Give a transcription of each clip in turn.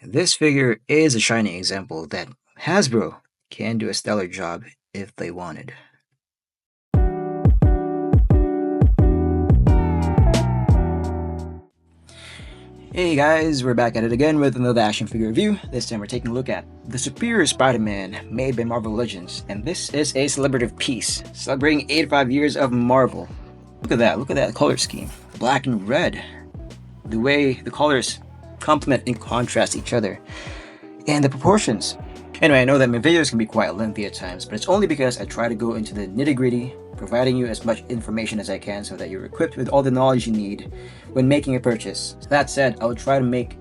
This figure is a shining example that Hasbro can do a stellar job if they wanted. Hey guys, we're back at it again with another action figure review. This time we're taking a look at the Superior Spider-Man made by Marvel Legends, and this is a celebrative piece celebrating 85 years of Marvel. Look at that color scheme, black and red. The way the colors complement and contrast each other, and the proportions. Anyway, I know that my videos can be quite lengthy at times, but it's only because I try to go into the nitty-gritty, providing you as much information as I can so that you're equipped with all the knowledge you need when making a purchase. That said, I will try to make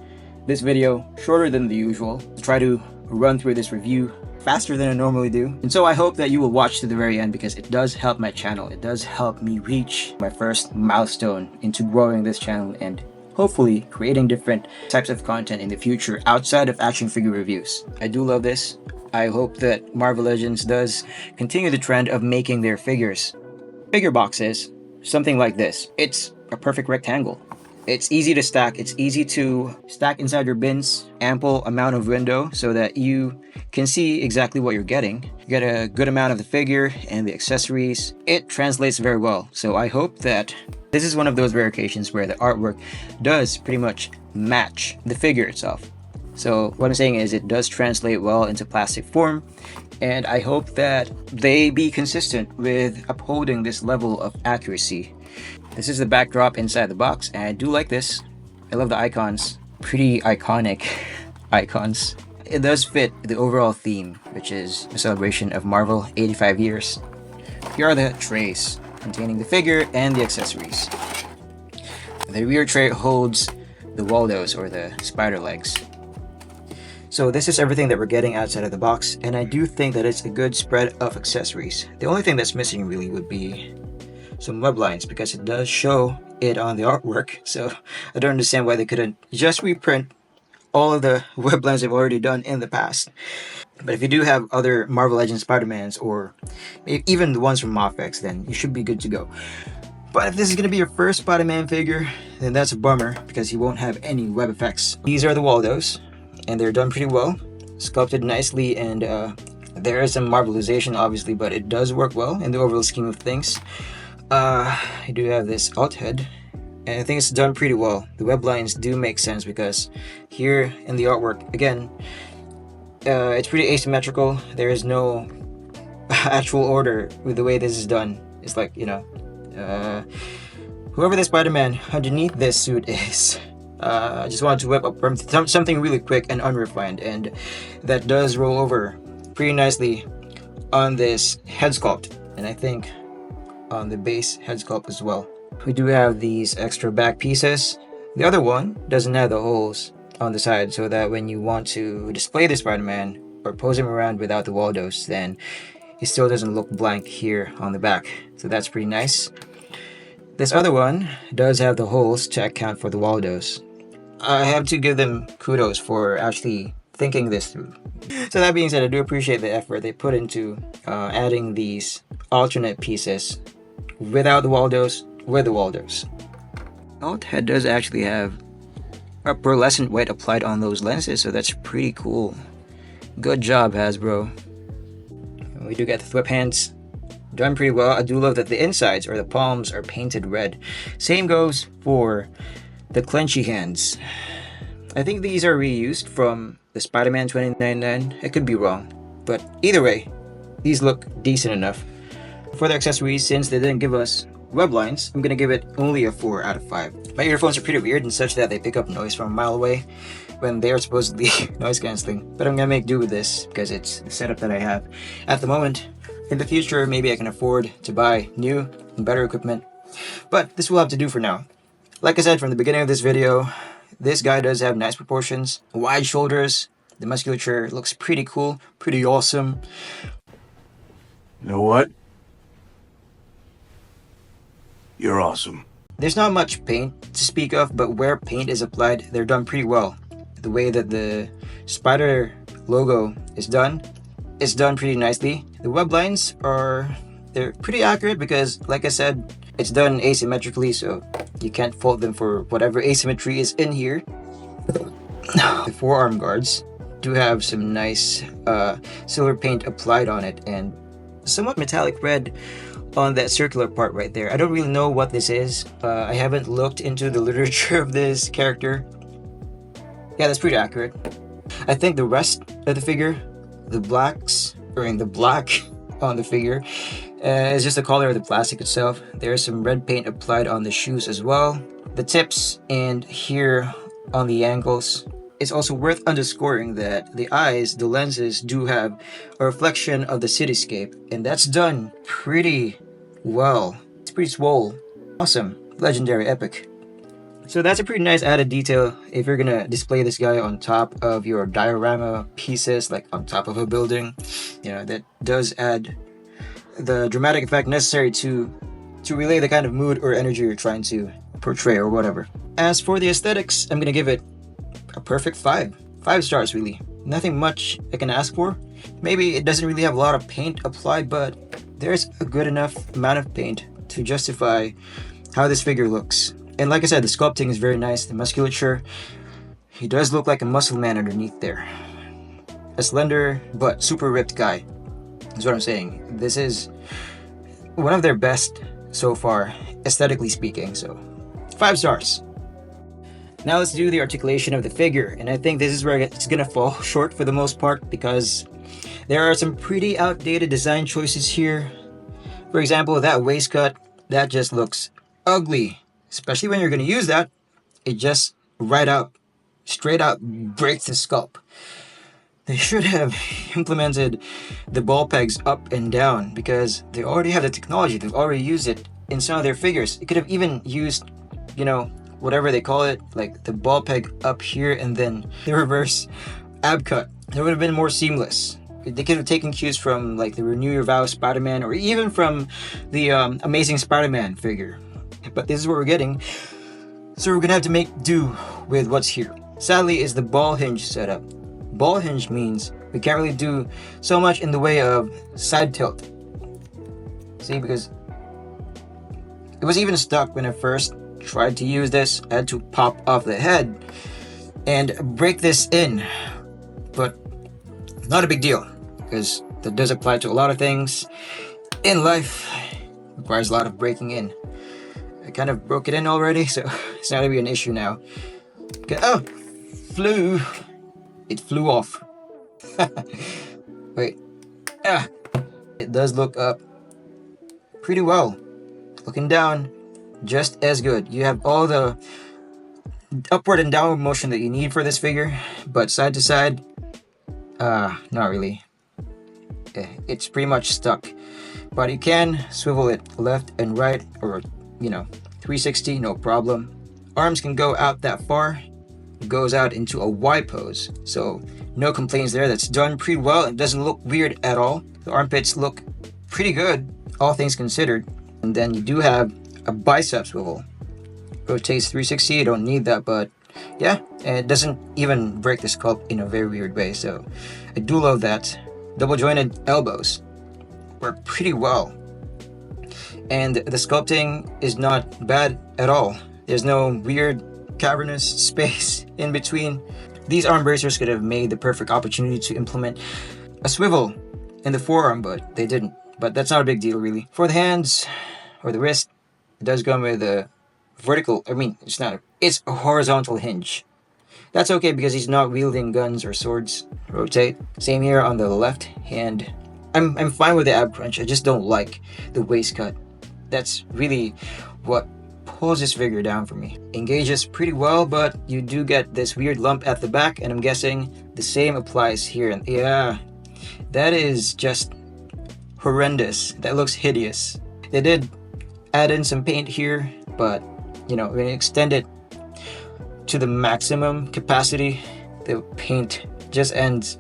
this video shorter than the usual, try to run through this review faster than I normally do. And so I hope that you will watch to the very end because it does help my channel. It does help me reach my first milestone into growing this channel and hopefully creating different types of content in the future outside of action figure reviews. I do love this. I hope that Marvel Legends does continue the trend of making their bigger boxes, something like this. It's a perfect rectangle. It's easy to stack. It's easy to stack inside your bins, ample amount of window so that you can see exactly what you're getting. You get a good amount of the figure and the accessories. It translates very well. So I hope that this is one of those rare occasions where the artwork does pretty much match the figure itself. So what I'm saying is it does translate well into plastic form, and I hope that they be consistent with upholding this level of accuracy. This is the backdrop inside the box, and I do like this. I love the icons. Pretty iconic icons. It does fit the overall theme, which is a celebration of Marvel 85 years. Here are the trays containing the figure and the accessories. The rear tray holds the Waldos, or the spider legs. So this is everything that we're getting outside of the box, and I do think that it's a good spread of accessories. The only thing that's missing really would be some web lines, because it does show it on the artwork, so I don't understand why they couldn't just reprint all of the web lines they've already done in the past. But if you do have other Marvel Legends Spider-Mans, or even the ones from Mofex, then you should be good to go. But if this is going to be your first Spider-Man figure, then that's a bummer, because he won't have any web effects. These are the Waldos, and they're done pretty well, sculpted nicely, and there is some Marvelization obviously, but it does work well in the overall scheme of things. I do have this alt head, and I think it's done pretty well. The web lines do make sense because here in the artwork, again, it's pretty asymmetrical. There is no actual order with the way this is done. It's like, you know, whoever the Spider-Man underneath this suit is, I just wanted to whip up something really quick and unrefined, and that does roll over pretty nicely on this head sculpt, and I think on the base head sculpt as well. We do have these extra back pieces. The other one doesn't have the holes on the side, so that when you want to display the Spider-Man or pose him around without the Waldos, then he still doesn't look blank here on the back. So that's pretty nice. This other one does have the holes to account for the Waldos. I have to give them kudos for actually thinking this through. So that being said, I do appreciate the effort they put into adding these alternate pieces without the Waldos, with the Waldos. Alt head does actually have a pearlescent white applied on those lenses, so that's pretty cool. Good job, Hasbro. We do get the whip hands done pretty well. I do love that the insides, or the palms, are painted red. Same goes for the clenchy hands. I think these are reused from the Spider-Man 2099. I could be wrong, but either way, these look decent enough. For the accessories, since they didn't give us web lines, I'm gonna give it only a 4 out of 5. My earphones are pretty weird in such that they pick up noise from a mile away when they are supposedly noise cancelling, but I'm gonna make do with this because it's the setup that I have at the moment. In the future, maybe I can afford to buy new and better equipment, but this will have to do for now. Like I said from the beginning of this video, this guy does have nice proportions, wide shoulders, the musculature looks pretty cool, pretty awesome. You know what? You're awesome. There's not much paint to speak of, but where paint is applied, they're done pretty well. The way that the spider logo is done, it's done pretty nicely. The web lines they're pretty accurate because, like I said, it's done asymmetrically, so you can't fault them for whatever asymmetry is in here. The forearm guards do have some nice silver paint applied on it and somewhat metallic red on that circular part right there. I don't really know what this is. I haven't looked into the literature of this character. Yeah, that's pretty accurate. I think the rest of the figure, the black on the figure, is just the color of the plastic itself. There's some red paint applied on the shoes as well. The tips and here on the ankles. It's also worth underscoring that the eyes, the lenses, do have a reflection of the cityscape, and that's done pretty well. It's pretty swole. Awesome. Legendary, epic. So that's a pretty nice added detail if you're gonna display this guy on top of your diorama pieces, like on top of a building. You know, that does add the dramatic effect necessary to relay the kind of mood or energy you're trying to portray or whatever. As for the aesthetics, I'm gonna give it a perfect 5 stars. Really nothing much I can ask for. Maybe it doesn't really have a lot of paint applied, but there's a good enough amount of paint to justify how this figure looks. And like I said, the sculpting is very nice. The musculature, he does look like a muscle man underneath there. A slender but super ripped guy is what I'm saying. This is one of their best so far, aesthetically speaking. So 5 stars. Now let's do the articulation of the figure, and I think this is where it's gonna fall short for the most part because there are some pretty outdated design choices here. For example, that waist cut, that just looks ugly, especially when you're gonna use that. It just straight up breaks the sculpt. They should have implemented the ball pegs up and down because they already have the technology. They've already used it in some of their figures. It could have even used, you know, whatever they call it, like the ball peg up here and then the reverse ab cut. It would have been more seamless. They could have taken cues from like the Renew Your Vows Spider-Man or even from the Amazing Spider-Man figure. But this is what we're getting, so we're gonna have to make do with what's here. Sadly, is the ball hinge setup. Ball hinge means we can't really do so much in the way of side tilt. See, because it was even stuck when I first tried to use this. I had to pop off the head and break this in, but not a big deal because that does apply to a lot of things in life. It requires a lot of breaking in. I kind of broke it in already, so it's not gonna be an issue now. Okay. Oh, it flew off. Wait, it does look up pretty well. Looking down, just as good. You have all the upward and downward motion that you need for this figure, but side to side, not really. It's pretty much stuck, but you can swivel it left and right, or 360, no problem. Arms can go out that far. It goes out into a Y pose, so no complaints there. That's done pretty well. It doesn't look weird at all. The armpits look pretty good, all things considered. And then you do have a bicep swivel. Rotates 360, you don't need that, but yeah, and it doesn't even break the sculpt in a very weird way, so I do love that. Double jointed elbows work pretty well. And the sculpting is not bad at all. There's no weird cavernous space in between. These arm bracers could have made the perfect opportunity to implement a swivel in the forearm, but they didn't. But that's not a big deal really. For the hands or the wrist, it does come with a vertical, it's a horizontal hinge. That's okay because he's not wielding guns or swords. Rotate. Same here on the left hand. I'm fine with the ab crunch. I just don't like the waist cut. That's really what pulls this figure down for me. Engages pretty well, but you do get this weird lump at the back, and I'm guessing the same applies here. And yeah, that is just horrendous. That looks hideous. They did add in some paint here, but when you extend it to the maximum capacity, the paint just ends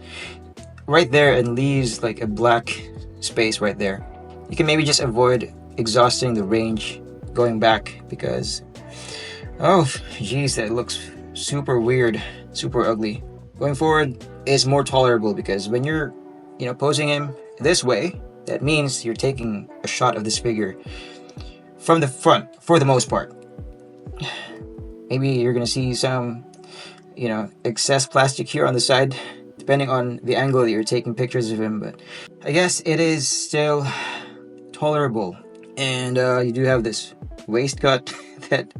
right there and leaves like a black space right there. You can maybe just avoid exhausting the range going back because that looks super weird, super ugly. Going forward is more tolerable because when you're posing him this way, that means you're taking a shot of this figure from the front for the most part. Maybe you're gonna see some you know, excess plastic here on the side, depending on the angle that you're taking pictures of him, but I guess it is still tolerable. And you do have this waist cut that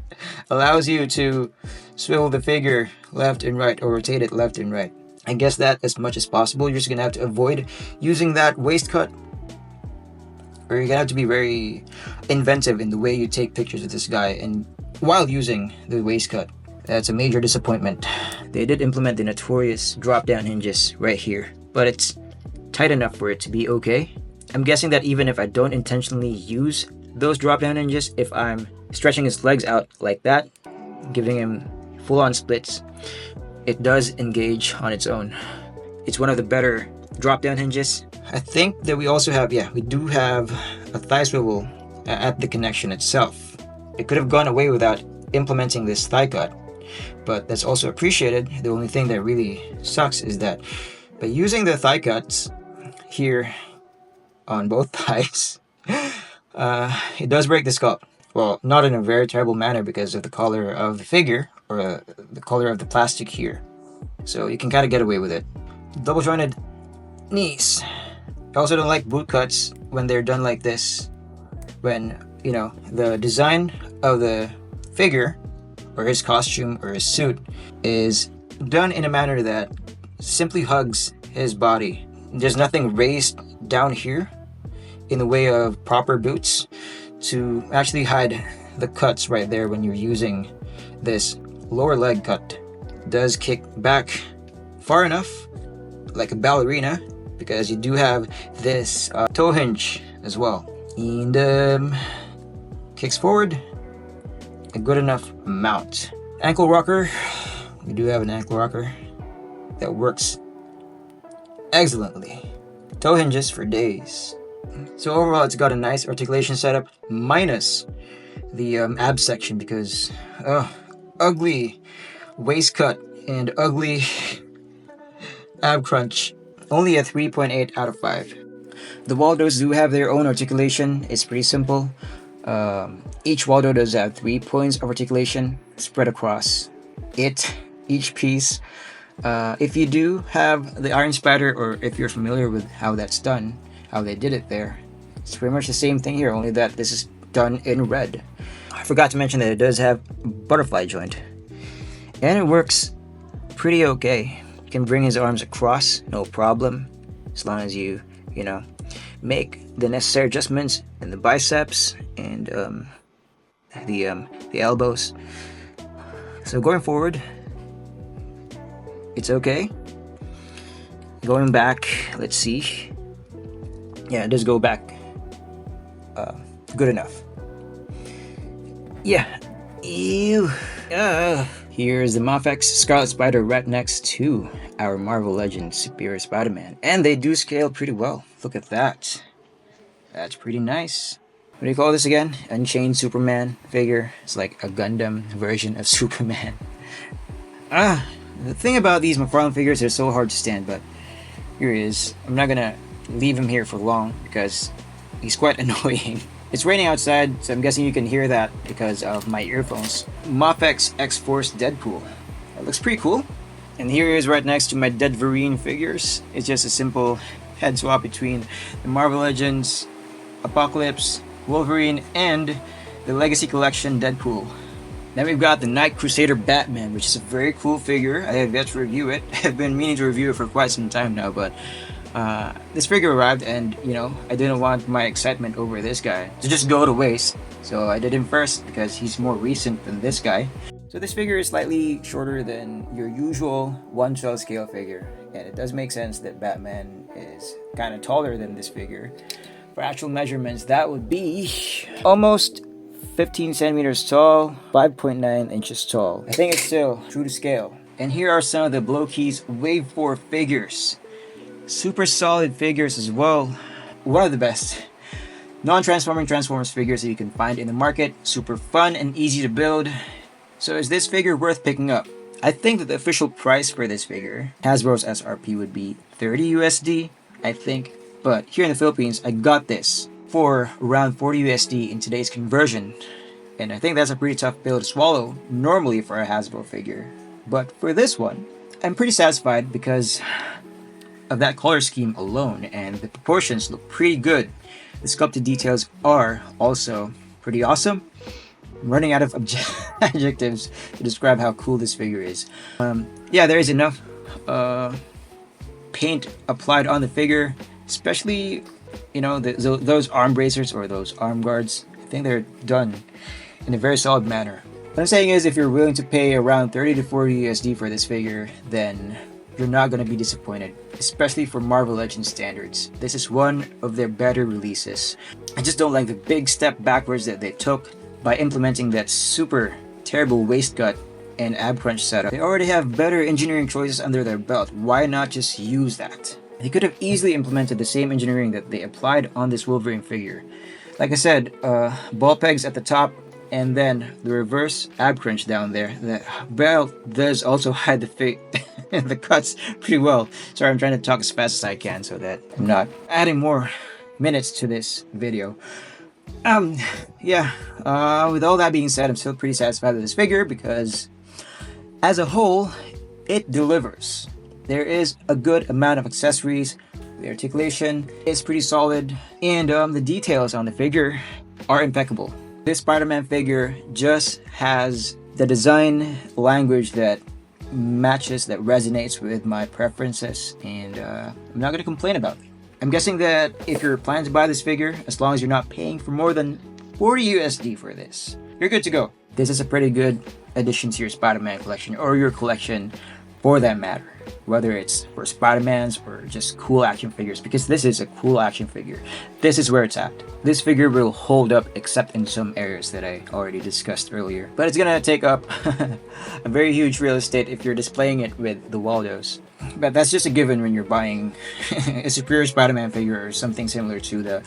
allows you to swivel the figure left and right, or rotate it left and right. I guess that as much as possible. You're just gonna have to avoid using that waist cut, or you're gonna have to be very inventive in the way you take pictures of this guy and while using the waist cut. That's a major disappointment. They did implement the notorious drop down hinges right here, but it's tight enough for it to be okay. I'm guessing that even if I don't intentionally use those drop down hinges, if I'm stretching his legs out like that, giving him full on splits, it does engage on its own. It's one of the better drop down hinges. I think that we also have, we do have a thigh swivel at the connection itself. It could have gone away without implementing this thigh cut, but that's also appreciated. The only thing that really sucks is that by using the thigh cuts here on both thighs, it does break the sculpt. Well, not in a very terrible manner because of the color of the figure, or the color of the plastic here. So you can kind of get away with it. Double jointed knees. I also don't like boot cuts when they're done like this. When, you know, the design of the figure, or his costume, or his suit, is done in a manner that simply hugs his body. There's nothing raised down here in the way of proper boots to actually hide the cuts right there when you're using this lower leg cut. It does kick back far enough, like a ballerina, because you do have this toe hinge as well. And kicks forward, a good enough mount. Ankle rocker, we do have an ankle rocker that works excellently. Toe hinges for days. So overall, it's got a nice articulation setup, minus the ab section, because ugly waist cut and ugly ab crunch. Only a 3.8 out of 5. The Waldos do have their own articulation. It's pretty simple. Each Waldo does have 3 points of articulation spread across each piece. If you do have the Iron Spider, or if you're familiar with how that's done, how they did it there, it's pretty much the same thing here, only that this is done in red. I forgot to mention that it does have butterfly joint, and it works pretty okay. You can bring his arms across, no problem, as long as you know, make the necessary adjustments in the biceps and the elbows. So going forward, it's okay. Going back, let's see. Yeah, it does go back good enough. Yeah. Ew. Here's the Mafex Scarlet Spider right next to our Marvel Legends Superior Spider-Man. And they do scale pretty well. Look at that. That's pretty nice. What do you call this again? Unchained Superman figure. It's like a Gundam version of Superman. The thing about these McFarlane figures, they're so hard to stand, but here he is. I'm not gonna leave him here for long because he's quite annoying. It's raining outside, so I'm guessing you can hear that because of my earphones. Mafex X-Force Deadpool. That looks pretty cool. And here he is right next to my Deadverine figures. It's just a simple head swap between the Marvel Legends, Apocalypse, Wolverine, and the Legacy Collection Deadpool. Then we've got the Night Crusader Batman, which is a very cool figure. I have yet to review it. I've been meaning to review it for quite some time now, but this figure arrived, and you know, I didn't want my excitement over this guy to just go to waste, so I did him first because he's more recent than this guy. So this figure is slightly shorter than your usual 1/12 scale figure, and it does make sense that Batman is kind of taller than this figure. For actual measurements, that would be almost 15 centimeters tall, 5.9 inches tall. I think it's still true to scale. And here are some of the Blokey's Wave 4 figures. Super solid figures as well. One of the best non-transforming Transformers figures that you can find in the market. Super fun and easy to build. So is this figure worth picking up? I think that the official price for this figure, Hasbro's SRP, would be 30 USD, I think. But here in the Philippines, I got this for around 40 USD in today's conversion. And I think that's a pretty tough pill to swallow normally for a Hasbro figure. But for this one, I'm pretty satisfied because of that color scheme alone, and the proportions look pretty good. The sculpted details are also pretty awesome. I'm running out of adjectives to describe how cool this figure is. Yeah, there is enough paint applied on the figure, especially, you know, those arm bracers or those arm guards. I think they're done in a very solid manner. What I'm saying is, if you're willing to pay around 30 to 40 USD for this figure, then you're not going to be disappointed, especially for Marvel Legends standards. This is one of their better releases. I just don't like the big step backwards that they took by implementing that super terrible waist cut and ab crunch setup. They already have better engineering choices under their belt. Why not just use that? They could have easily implemented the same engineering that they applied on this Wolverine figure. Like I said, ball pegs at the top, and then the reverse ab crunch down there. The belt does also hide the cuts pretty well. Sorry, I'm trying to talk as fast as I can so that I'm not adding more minutes to this video. Yeah, with all that being said, I'm still pretty satisfied with this figure because as a whole, it delivers. There is a good amount of accessories. The articulation is pretty solid, and the details on the figure are impeccable. This Spider-Man figure just has the design language that matches, that resonates with my preferences, and I'm not going to complain about it. I'm guessing that if you're planning to buy this figure, as long as you're not paying for more than 40 USD for this, you're good to go. This is a pretty good addition to your Spider-Man collection, or your collection for that matter, whether it's for Spider-Mans or just cool action figures, because this is a cool action figure. This is where it's at. This figure will hold up except in some areas that I already discussed earlier, but it's gonna take up a very huge real estate if you're displaying it with the Waldos. But that's just a given when you're buying a Superior Spider-Man figure or something similar to the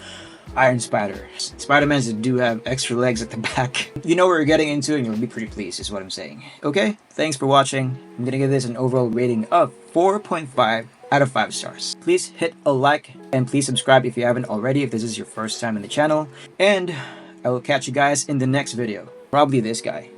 Iron Spider. Spider-Mans that do have extra legs at the back. You know what you're getting into and you'll be pretty pleased is what I'm saying. Okay, thanks for watching. I'm gonna give this an overall rating of 4.5 out of 5 stars. Please hit a like and please subscribe if you haven't already, if this is your first time in the channel. And I will catch you guys in the next video. Probably this guy.